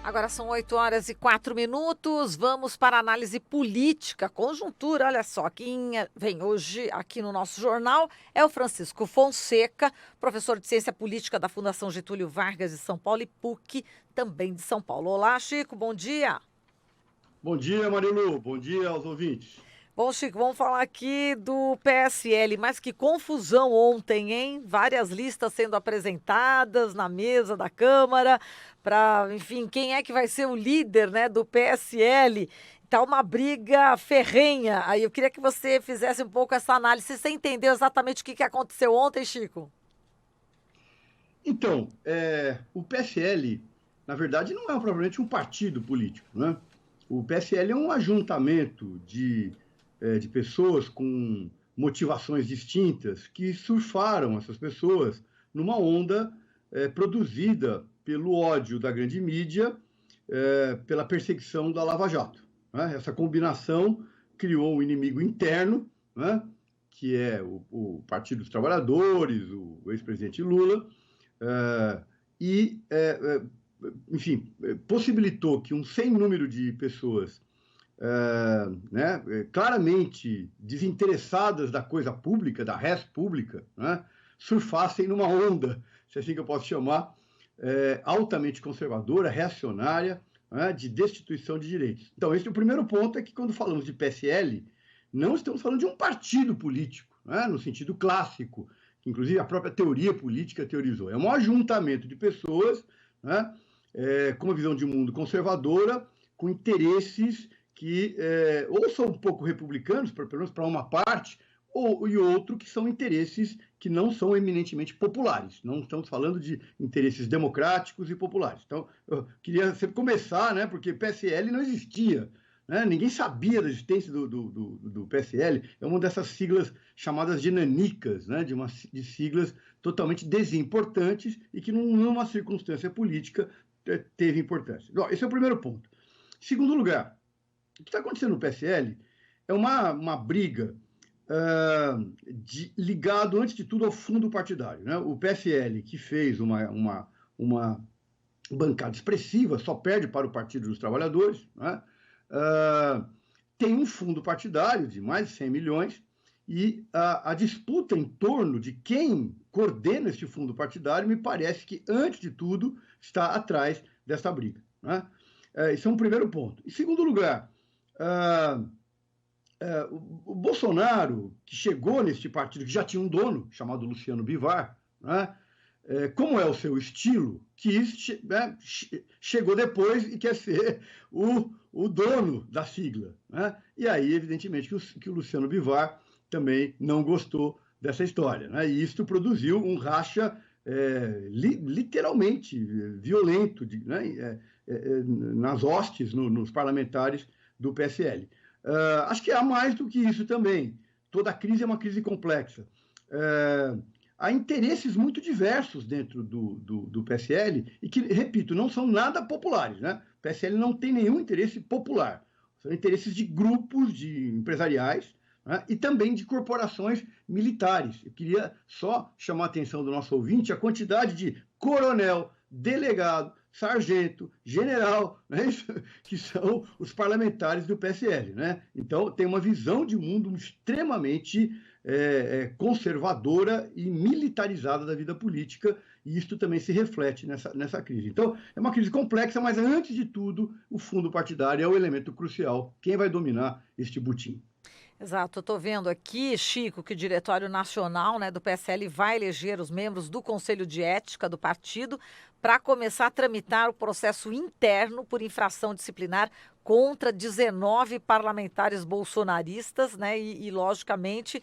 Agora são 8h04. Vamos para a análise política, conjuntura. Olha só, quem vem hoje aqui no nosso jornal é o Francisco Fonseca, professor de Ciência Política da Fundação Getúlio Vargas de São Paulo e PUC, também de São Paulo. Olá, Chico, bom dia. Bom dia, Marilu. Bom dia aos ouvintes. Bom, Chico, vamos falar aqui do PSL, mas que confusão ontem, hein? Várias listas sendo apresentadas na mesa da Câmara para, enfim, quem é que vai ser o líder, né, do PSL? Tá uma briga ferrenha. Aí eu queria que você fizesse um pouco essa análise. Você entendeu exatamente o que aconteceu ontem, Chico? Então, o PSL, na verdade, não é propriamente um partido político, né? O PSL é um ajuntamento de pessoas com motivações distintas que surfaram essas pessoas numa onda produzida pelo ódio da grande mídia, pela perseguição da Lava Jato, né? Essa combinação criou um inimigo interno, né? Que é o Partido dos Trabalhadores, o ex-presidente Lula, e, enfim, possibilitou que um sem número de pessoas né, claramente desinteressadas da coisa pública, da res pública, né, surfassem numa onda, se é assim que eu posso chamar, altamente conservadora, reacionária, né, de destituição de direitos. Então, esse é o primeiro ponto, é que quando falamos de PSL, não estamos falando de um partido político, né, no sentido clássico, que inclusive a própria teoria política teorizou. É um ajuntamento de pessoas, né, com uma visão de mundo conservadora, com interesses que ou são um pouco republicanos, pelo menos para uma parte, e outro que são interesses que não são eminentemente populares. Não estamos falando de interesses democráticos e populares. Então, eu queria sempre começar, né, porque PSL não existia, né? Ninguém sabia da existência do PSL. É uma dessas siglas chamadas de nanicas, né, de siglas totalmente desimportantes e que, numa circunstância política, teve importância. Bom, esse é o primeiro ponto. Segundo lugar, o que está acontecendo no PSL é uma briga ligado, antes de tudo, ao fundo partidário, né? O PSL, que fez uma bancada expressiva, só perde para o Partido dos Trabalhadores, né? Tem um fundo partidário de mais de 100 milhões e a disputa em torno de quem coordena este fundo partidário me parece que, antes de tudo, está atrás dessa briga, né? Isso é um primeiro ponto. Em segundo lugar, o Bolsonaro, que chegou neste partido, que já tinha um dono, chamado Luciano Bivar, né? Como é o seu estilo, chegou depois e quer ser o dono da sigla, né? E aí, evidentemente, que o Luciano Bivar também não gostou dessa história, né? E isso produziu um racha literalmente violento, né? Nas hostes, nos parlamentares do PSL. Acho que há mais do que isso também. Toda crise é uma crise complexa. Há interesses muito diversos dentro do PSL e que, repito, não são nada populares, né? O PSL não tem nenhum interesse popular. São interesses de grupos de empresariais, né? E também de corporações militares. Eu queria só chamar a atenção do nosso ouvinte a quantidade de coronel, delegado, sargento, general, né, que são os parlamentares do PSL, né? Então, tem uma visão de mundo extremamente conservadora e militarizada da vida política, e isso também se reflete nessa crise. Então, é uma crise complexa, mas, antes de tudo, o fundo partidário é o elemento crucial. Quem vai dominar este butim? Exato, eu estou vendo aqui, Chico, que o Diretório Nacional, né, do PSL vai eleger os membros do Conselho de Ética do partido para começar a tramitar o processo interno por infração disciplinar contra 19 parlamentares bolsonaristas, né? Logicamente,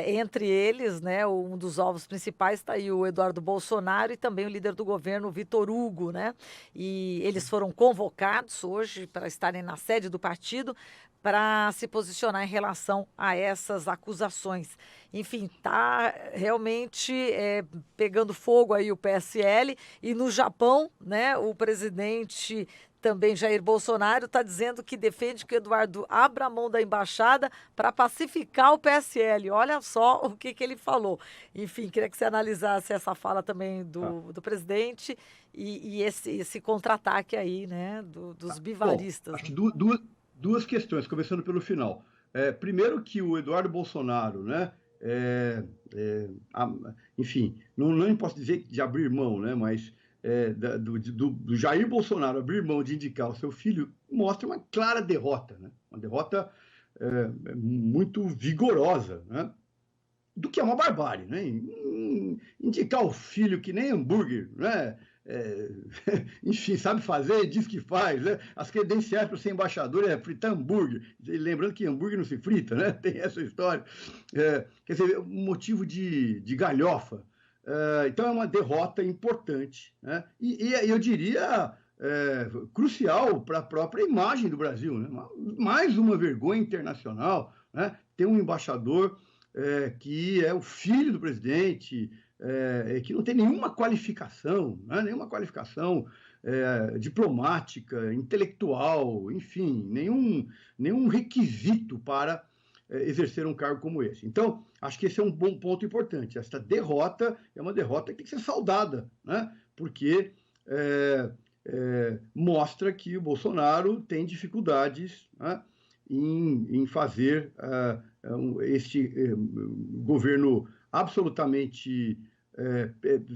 entre eles, né, um dos alvos principais está aí o Eduardo Bolsonaro e também o líder do governo, Vitor Hugo, né? E eles foram convocados hoje para estarem na sede do partido para se posicionar em relação a essas acusações. Enfim, tá realmente pegando fogo aí o PSL, e no Japão, né, o presidente Também Jair Bolsonaro está dizendo que defende que Eduardo abra a mão da embaixada para pacificar o PSL. Olha só o que ele falou. Enfim, queria que você analisasse essa fala também Tá, do presidente e esse contra-ataque aí, né, dos tá. Bom, vivaristas, acho né? que duas questões, começando pelo final. Primeiro que o Eduardo Bolsonaro, né, é, é, a- enfim, não posso dizer de abrir mão, né, mas do Jair Bolsonaro abrir mão de indicar o seu filho mostra uma clara derrota, né, uma derrota muito vigorosa, né, do que é uma barbárie, né? Indicar o filho que nem hambúrguer, né? É, enfim, sabe fazer, diz que faz, né? As credenciais para ser embaixador é fritar hambúrguer. Lembrando que hambúrguer não se frita, né? Tem essa história. Quer dizer, um motivo de galhofa. Então é uma derrota importante, né? E eu diria crucial para a própria imagem do Brasil, né? Mais uma vergonha internacional, né? Ter um embaixador que é o filho do presidente, que não tem nenhuma qualificação, né? Nenhuma qualificação diplomática, intelectual, enfim, nenhum requisito para exercer um cargo como esse. Então, acho que esse é um bom ponto importante. Esta derrota é uma derrota que tem que ser saudada, né? Porque mostra que o Bolsonaro tem dificuldades, né, em fazer este governo absolutamente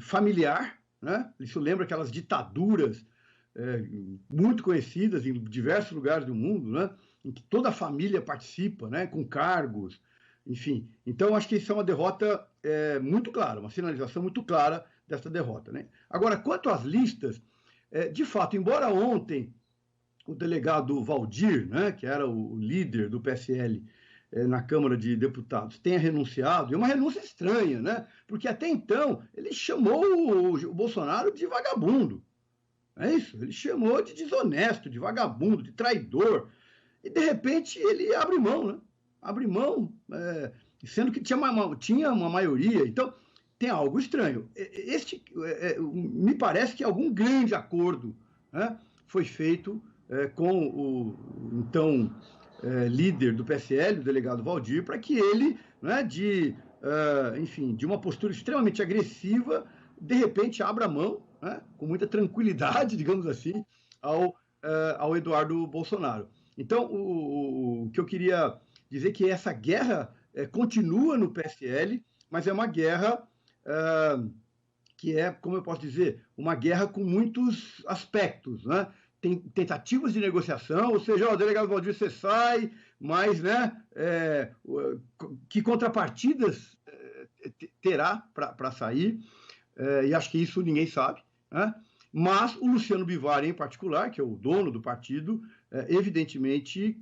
familiar, né? Isso lembra aquelas ditaduras muito conhecidas em diversos lugares do mundo, né? Em que toda a família participa, né? Com cargos, enfim. Então, acho que isso é uma derrota muito clara, uma sinalização muito clara dessa derrota, né? Agora, quanto às listas, de fato, embora ontem o delegado Valdir, né, que era o líder do PSL na Câmara de Deputados, tenha renunciado, é uma renúncia estranha, né? Porque até então ele chamou o Bolsonaro de vagabundo. É isso, ele chamou de desonesto, de vagabundo, de traidor. E de repente ele abre mão, né? Abre mão, sendo que tinha uma maioria. Então tem algo estranho. Me parece que algum grande acordo, né, foi feito com o então líder do PSL, o delegado Valdir, para que ele, né, enfim, de uma postura extremamente agressiva, de repente abra mão, né, com muita tranquilidade, digamos assim, ao Eduardo Bolsonaro. Então, o que eu queria dizer é que essa guerra continua no PSL, mas é uma guerra que é, como eu posso dizer, uma guerra com muitos aspectos, né? Tem tentativas de negociação, ou seja, o delegado Valdir, você sai, mas, né, que contrapartidas terá para sair, e acho que isso ninguém sabe, né? Mas o Luciano Bivar, em particular, que é o dono do partido, evidentemente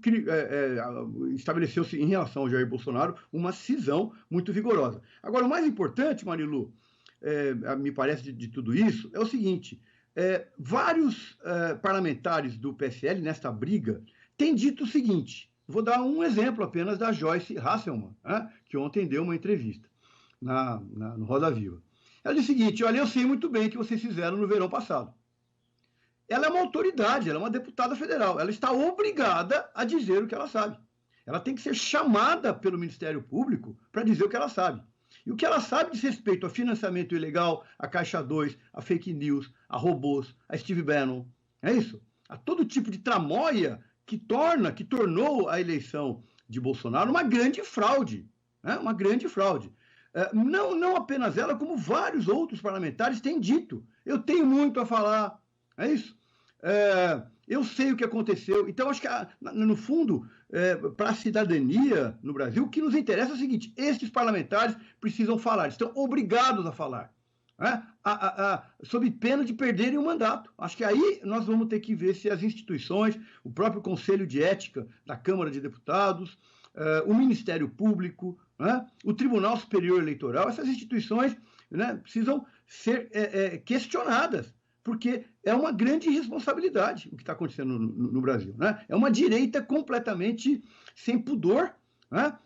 estabeleceu-se em relação ao Jair Bolsonaro uma cisão muito vigorosa. Agora, o mais importante, Marilu, me parece, de tudo isso, é o seguinte: vários parlamentares do PSL, nesta briga, têm dito o seguinte. Vou dar um exemplo apenas da Joyce Hasselmann, né, que ontem deu uma entrevista no Roda Viva. Ela disse o seguinte: olha, eu sei muito bem o que vocês fizeram no verão passado. Ela é uma autoridade, ela é uma deputada federal, ela está obrigada a dizer o que ela sabe. Ela tem que ser chamada pelo Ministério Público para dizer o que ela sabe. E o que ela sabe diz respeito a financiamento ilegal, a Caixa 2, a fake news, a robôs, a Steve Bannon, é isso? A todo tipo de tramóia que tornou a eleição de Bolsonaro uma grande fraude, né? Uma grande fraude. Não apenas ela, como vários outros parlamentares têm dito. Eu tenho muito a falar, é isso? Eu sei o que aconteceu. Então, acho que, no fundo, para a cidadania no Brasil, o que nos interessa é o seguinte: estes parlamentares precisam falar, estão obrigados a falar, né? Sob pena de perderem o mandato. Acho que aí nós vamos ter que ver se as instituições, o próprio Conselho de Ética da Câmara de Deputados, o Ministério Público, né, o Tribunal Superior Eleitoral, essas instituições, né, precisam ser questionadas, porque é uma grande responsabilidade o que está acontecendo no Brasil, né? É uma direita completamente sem pudor, né,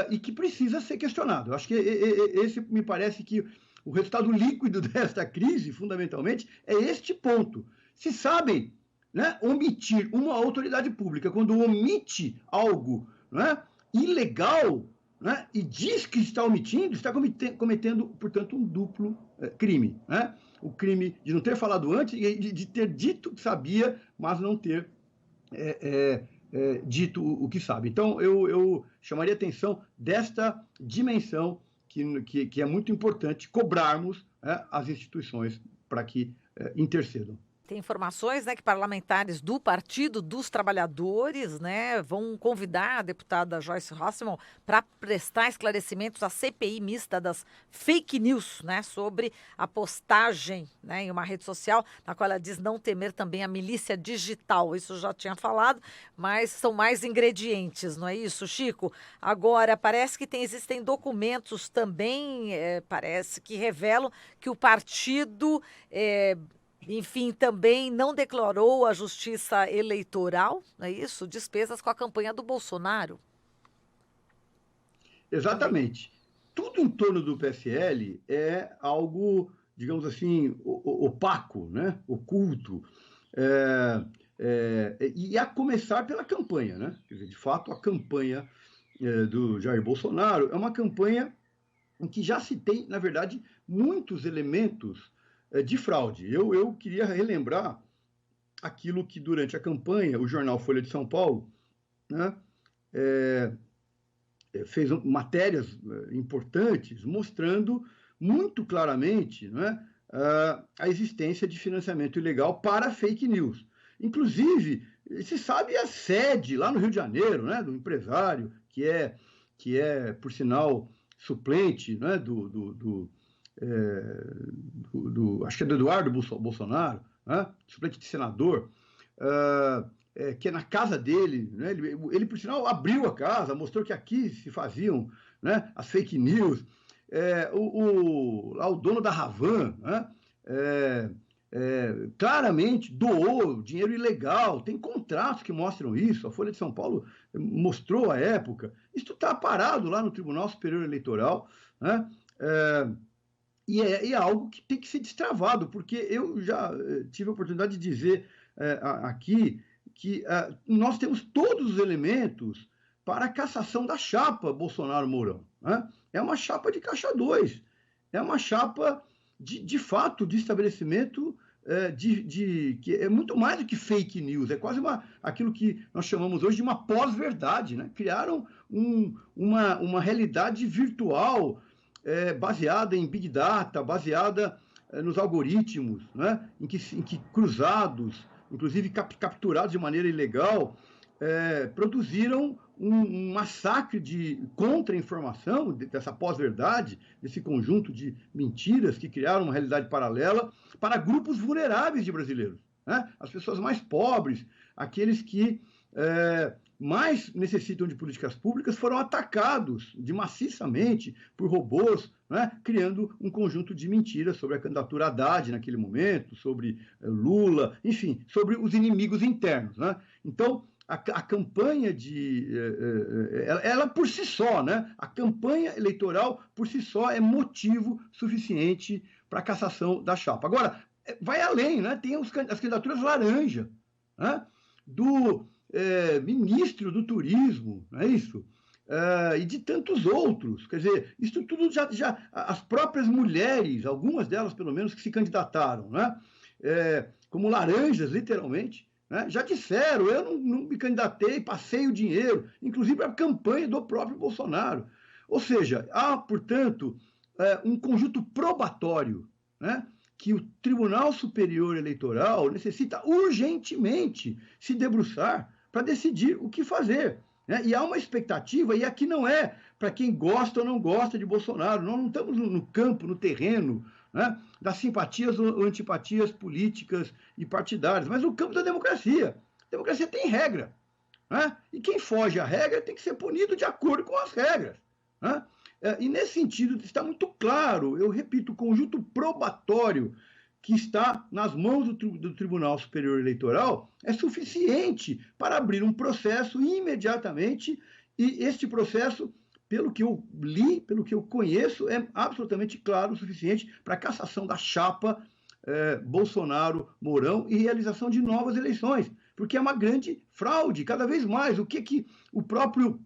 e que precisa ser questionado. Eu acho que esse me parece que o resultado líquido desta crise, fundamentalmente, é este ponto. Se sabem né, omitir uma autoridade pública, quando omite algo, né, ilegal, né, e diz que está omitindo, está cometendo, portanto, um duplo crime. Né? O crime de não ter falado antes e de ter dito que sabia, mas não ter dito o que sabe. Então, eu chamaria atenção desta dimensão que é muito importante cobrarmos as instituições para que intercedam. Tem informações, né, que parlamentares do Partido dos Trabalhadores, né, vão convidar a deputada Joyce Hasselmann para prestar esclarecimentos à CPI mista das fake news, né, sobre a postagem, né, em uma rede social, na qual ela diz não temer também a milícia digital. Isso eu já tinha falado, mas são mais ingredientes, não é isso, Chico? Agora, parece que existem documentos também, parece que revelam que o partido enfim, também não declarou a justiça eleitoral, não é isso? Despesas com a campanha do Bolsonaro. Exatamente. Tudo em torno do PSL é algo, digamos assim, opaco, né? Oculto. E a começar pela campanha, né? Quer dizer, de fato, a campanha do Jair Bolsonaro é uma campanha em que já se tem, na verdade, muitos elementos de fraude. Eu queria relembrar aquilo que, durante a campanha, o jornal Folha de São Paulo, né, fez matérias importantes mostrando muito claramente, né, a existência de financiamento ilegal para fake news. Inclusive, se sabe a sede lá no Rio de Janeiro, né, do empresário, que é por sinal, suplente, né, acho que é do Eduardo Bolsonaro, né, suplente de senador, que é na casa dele, né, ele, por sinal, abriu a casa, mostrou que aqui se faziam, né, as fake news. O dono da Havan, né, claramente doou dinheiro ilegal, tem contratos que mostram isso, a Folha de São Paulo mostrou à época. Isso está parado lá no Tribunal Superior Eleitoral, né? E é algo que tem que ser destravado, porque eu já tive a oportunidade de dizer aqui que nós temos todos os elementos para a cassação da chapa Bolsonaro-Mourão. Né? É uma chapa de caixa 2, é uma chapa de fato de estabelecimento que é muito mais do que fake news, é quase aquilo que nós chamamos hoje de uma pós-verdade. Né? Criaram uma realidade virtual baseada em Big Data, baseada nos algoritmos, né? em que cruzados, inclusive capturados de maneira ilegal, produziram um massacre de contra-informação, dessa pós-verdade, desse conjunto de mentiras que criaram uma realidade paralela para grupos vulneráveis de brasileiros. Né? As pessoas mais pobres, aqueles que mais necessitam de políticas públicas, foram atacados maciçamente por robôs, né, criando um conjunto de mentiras sobre a candidatura Haddad naquele momento, sobre Lula, enfim, sobre os inimigos internos. Né? Então, a campanha ela por si só, né? A campanha eleitoral por si só é motivo suficiente para a cassação da chapa. Agora, vai além, né? Tem as candidaturas laranja, né? Do ministro do turismo, não é isso? E de tantos outros. Quer dizer, isso tudo já as próprias mulheres, algumas delas pelo menos, que se candidataram, né? Como laranjas, literalmente, né? Já disseram, eu não me candidatei, passei o dinheiro, inclusive para a campanha do próprio Bolsonaro. Ou seja, há, portanto, um conjunto probatório, né, que o Tribunal Superior Eleitoral necessita urgentemente se debruçar para decidir o que fazer. Né? E há uma expectativa, e aqui não é para quem gosta ou não gosta de Bolsonaro, nós não estamos no campo, no terreno, né, das simpatias ou antipatias políticas e partidárias, mas no campo da democracia. A democracia tem regra. Né? E quem foge à regra tem que ser punido de acordo com as regras. Né? E nesse sentido está muito claro, eu repito, o conjunto probatório que está nas mãos do Tribunal Superior Eleitoral é suficiente para abrir um processo imediatamente, e este processo, pelo que eu li, pelo que eu conheço, é absolutamente claro o suficiente para a cassação da chapa Bolsonaro, Mourão e realização de novas eleições, porque é uma grande fraude, cada vez mais. O que o próprio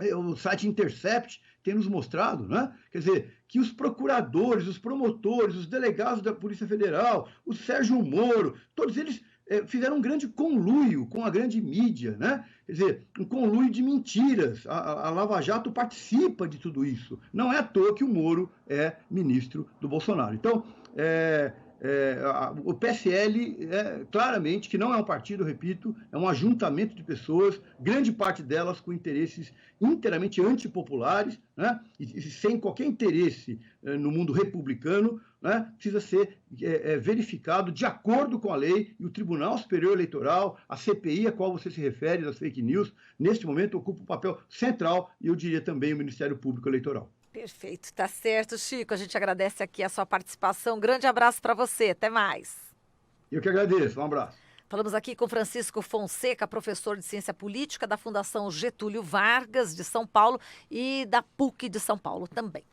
o site Intercept tem nos mostrado, né? Quer dizer, que os procuradores, os promotores, os delegados da Polícia Federal, o Sérgio Moro, todos eles fizeram um grande conluio com a grande mídia, né? Quer dizer, um conluio de mentiras. A Lava Jato participa de tudo isso. Não é à toa que o Moro é ministro do Bolsonaro. Então, o PSL, claramente, que não é um partido, repito, é um ajuntamento de pessoas, grande parte delas com interesses inteiramente antipopulares, né? E sem qualquer interesse no mundo republicano, né? Precisa ser verificado de acordo com a lei, e o Tribunal Superior Eleitoral, a CPI a qual você se refere, das fake news, neste momento ocupa um papel central, e eu diria também o Ministério Público Eleitoral. Perfeito, tá certo, Chico. A gente agradece aqui a sua participação. Grande abraço para você. Até mais. Eu que agradeço. Um abraço. Falamos aqui com Francisco Fonseca, professor de Ciência Política da Fundação Getúlio Vargas de São Paulo e da PUC de São Paulo também.